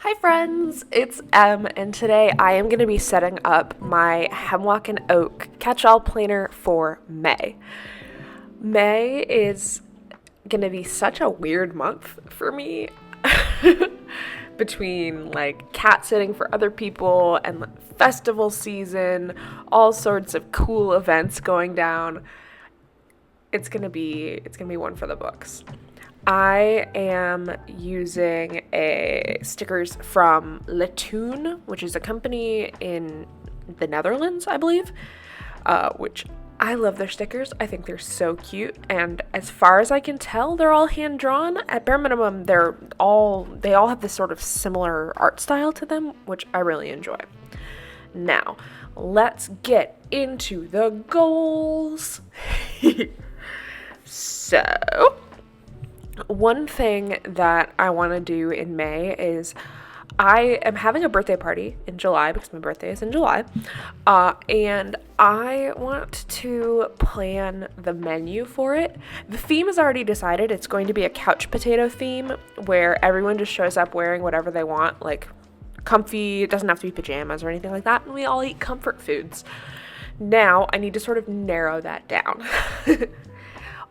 Hi friends, it's Em, and today I am going to be setting up my Hemlock and Oak catch-all planner for May. May is going to be such a weird month for me. Between like cat sitting for other people and festival season, all sorts of cool events going down. It's gonna be one for the books. I am using stickers from Latoon, which is a company in the Netherlands, I believe, which I love their stickers. I think they're so cute, and as far as I can tell, they're all hand drawn. At bare minimum, they all have this sort of similar art style to them, which I really enjoy. Now, let's get into the goals. So, one thing that I want to do in May is I am having a birthday party in July because my birthday is in July. And I want to plan the menu for it. The theme is already decided. It's going to be a couch potato theme where everyone just shows up wearing whatever they want, like comfy, it doesn't have to be pajamas or anything like that. And we all eat comfort foods. Now I need to sort of narrow that down.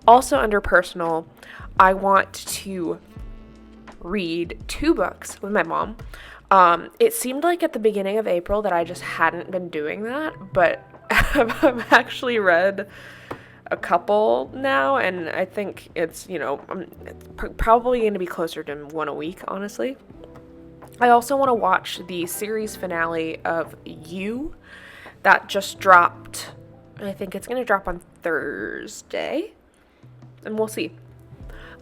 Also, under personal, I want to read 2 books with my mom. It seemed like at the beginning of April that I just hadn't been doing that, but I've actually read a couple now, and I think it's probably going to be closer to one a week, honestly. I also want to watch the series finale of You that just dropped. I think it's going to drop on Thursday, and we'll see.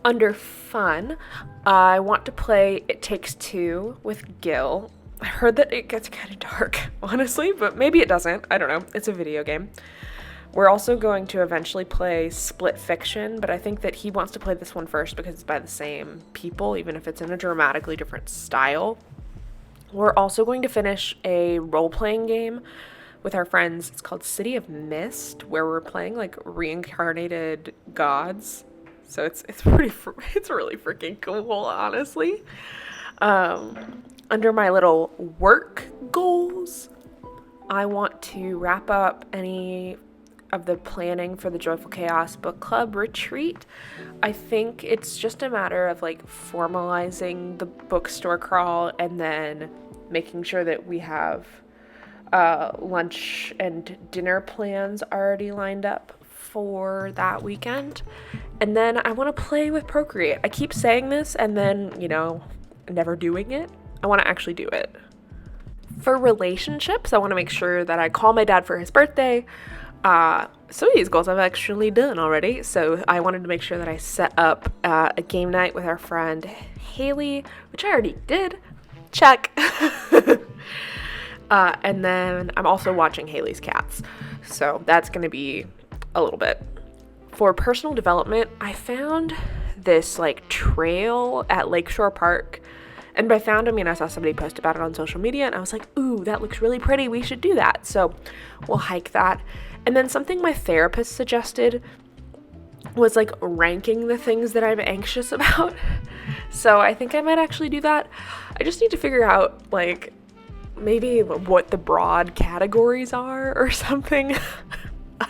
Under fun, I want to play It Takes Two with Gil. I heard that it gets kind of dark, honestly, but maybe it doesn't. I don't know. It's a video game. We're also going to eventually play Split Fiction, but I think that he wants to play this one first because it's by the same people, even if it's in a dramatically different style. We're also going to finish a role-playing game with our friends. It's called City of Mist, where we're playing like reincarnated gods. So it's really freaking cool, honestly. Under my little work goals, I want to wrap up any of the planning for the Joyful Chaos Book Club retreat. I think it's just a matter of like formalizing the bookstore crawl and then making sure that we have lunch and dinner plans already lined up for that weekend. And then I want to play with Procreate. I keep saying this and then, never doing it. I want to actually do it. For relationships, I want to make sure that I call my dad for his birthday. Some of these goals I've actually done already. So I wanted to make sure that I set up a game night with our friend Haley, which I already did. Check. And then I'm also watching Haley's Cats. So that's going to be a little bit. For personal development, I found this like trail at Lakeshore Park. And by found, I mean I saw somebody post about it on social media and I was like, ooh, that looks really pretty. We should do that. So we'll hike that. And then something my therapist suggested was like ranking the things that I'm anxious about. So I think I might actually do that. I just need to figure out like maybe what the broad categories are or something.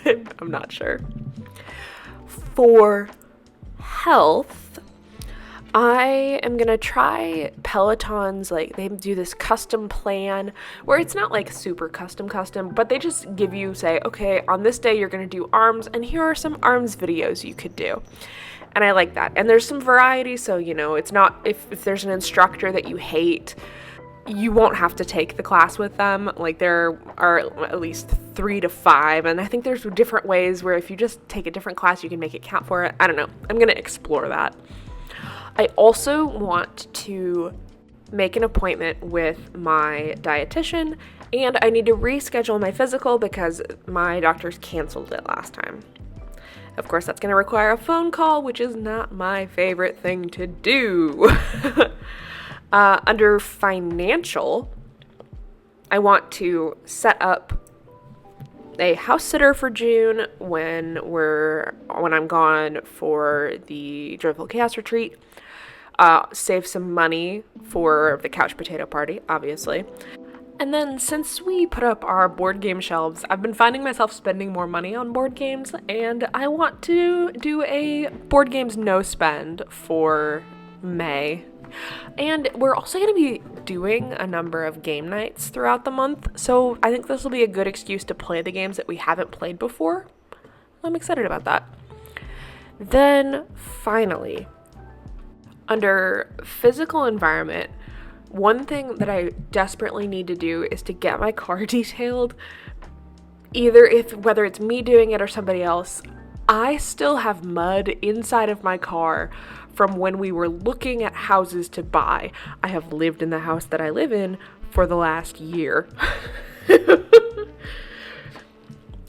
I'm not sure. For health, I am gonna try Peloton's, like they do this custom plan where it's not like super custom, but they just give you, say, okay, on this day you're gonna do arms and here are some arms videos you could do. And I like that. And there's some variety, so it's not, if there's an instructor that you hate, you won't have to take the class with them. Like there are at least 3 to 5, and I think there's different ways where if you just take a different class, you can make it count for it. I don't know. I'm going to explore that. I also want to make an appointment with my dietitian, and I need to reschedule my physical because my doctors canceled it last time. Of course, that's going to require a phone call, which is not my favorite thing to do. Under financial, I want to set up a house sitter for June when I'm gone for the Joyful Chaos retreat. save some money for the couch potato party, obviously. And then since we put up our board game shelves, I've been finding myself spending more money on board games, and I want to do a board games no spend for May. And we're also going to be doing a number of game nights throughout the month, so I think this will be a good excuse to play the games that we haven't played before. I'm excited about that. Then, finally, under physical environment, one thing that I desperately need to do is to get my car detailed. Whether it's me doing it or somebody else, I still have mud inside of my car from when we were looking at houses to buy. I have lived in the house that I live in for the last year.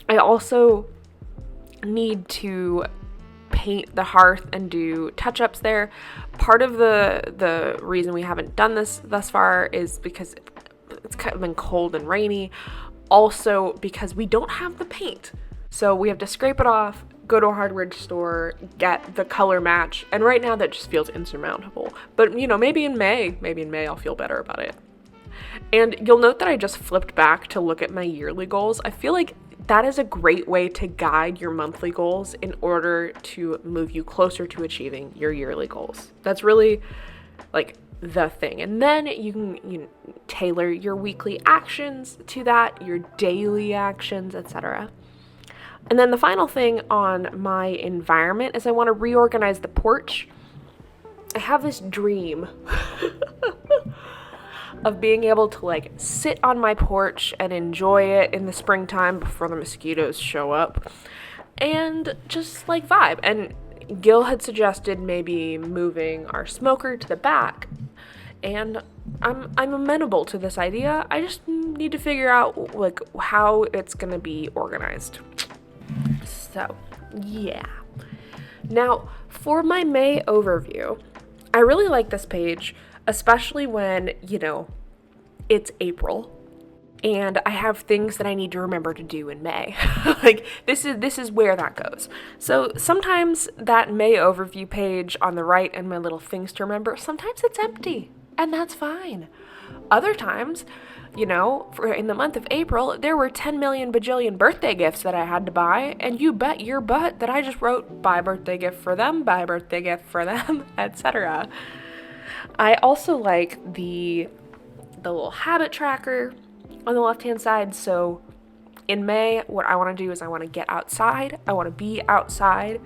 I also need to paint the hearth and do touch-ups there. Part of the reason we haven't done this thus far is because it's kind of been cold and rainy. Also because we don't have the paint. So we have to scrape it off, go to a hardware store, get the color match, and right now that just feels insurmountable. But maybe in May I'll feel better about it. And you'll note that I just flipped back to look at my yearly goals. I feel like that is a great way to guide your monthly goals in order to move you closer to achieving your yearly goals. That's really like the thing. And then you can tailor your weekly actions to that, your daily actions, etc. And then the final thing on my environment is I want to reorganize the porch. I have this dream of being able to sit on my porch and enjoy it in the springtime before the mosquitoes show up and just vibe. And Gil had suggested maybe moving our smoker to the back, and I'm amenable to this idea. I just need to figure out how it's gonna be organized. So yeah. Now for my May overview, I really like this page, especially when, it's April and I have things that I need to remember to do in May. This is where that goes. So sometimes that May overview page on the right and my little things to remember, sometimes it's empty, and that's fine. Other times, in the month of April, there were 10 million bajillion birthday gifts that I had to buy, and you bet your butt that I just wrote, buy birthday gift for them, buy birthday gift for them, etc. I also like the little habit tracker on the left-hand side. So in May, what I want to do is I want to get outside. I want to be outside.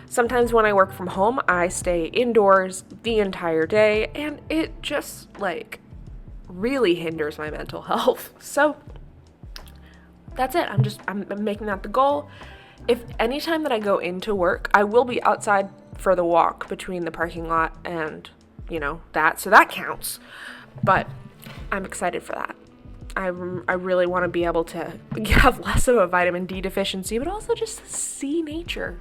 Sometimes when I work from home, I stay indoors the entire day, and it just really hinders my mental health. So that's it. I'm making that the goal. If anytime that I go into work, I will be outside for the walk between the parking lot and so that counts. But I'm excited for that. I really want to be able to have less of a vitamin D deficiency, but also just see nature.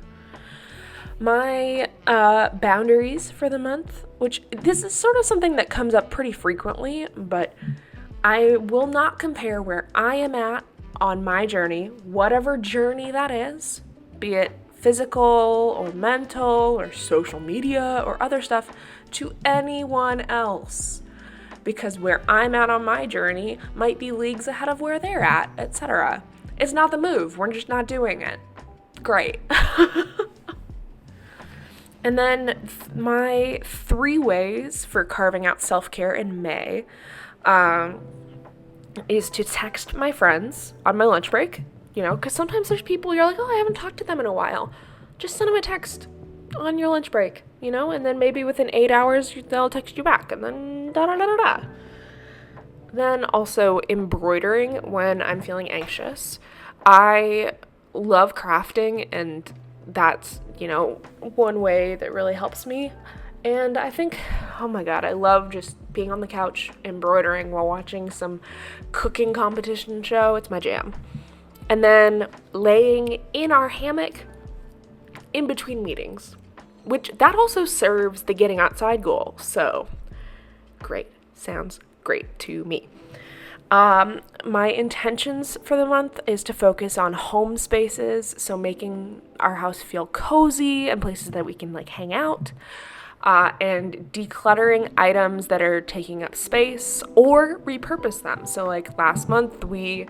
My boundaries for the month, which this is sort of something that comes up pretty frequently, but I will not compare where I am at on my journey, whatever journey that is, be it physical or mental or social media or other stuff, to anyone else. Because where I'm at on my journey might be leagues ahead of where they're at, etc. It's not the move. We're just not doing it. Great. And then my 3 ways for carving out self-care in May is to text my friends on my lunch break, because sometimes there's people you're like, oh, I haven't talked to them in a while. Just send them a text on your lunch break, and then maybe within 8 hours they'll text you back, and then da-da-da-da-da. Then also embroidering when I'm feeling anxious. I love crafting, and that's, one way that really helps me. And I think, oh my god, I love just being on the couch embroidering while watching some cooking competition show. It's my jam. And then laying in our hammock in between meetings, which that also serves the getting outside goal. So great. Sounds great to me. My intentions for the month is to focus on home spaces, so making our house feel cozy and places that we can hang out. and decluttering items that are taking up space or repurpose them. So like last month we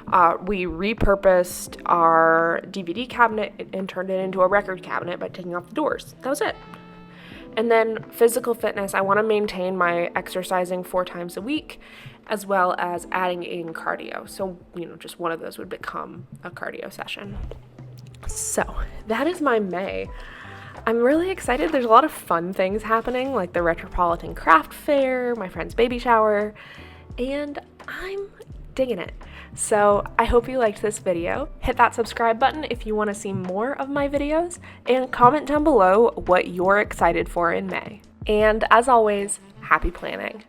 repurposed our DVD cabinet and turned it into a record cabinet by taking off the doors. That was it. And then physical fitness, I want to maintain my exercising 4 times a week, as well as adding in cardio. So, just one of those would become a cardio session. So that is my May. I'm really excited. There's a lot of fun things happening, like the Retropolitan Craft Fair, my friend's baby shower, and I'm digging it. So I hope you liked this video. Hit that subscribe button if you want to see more of my videos, and comment down below what you're excited for in May. And as always, happy planning.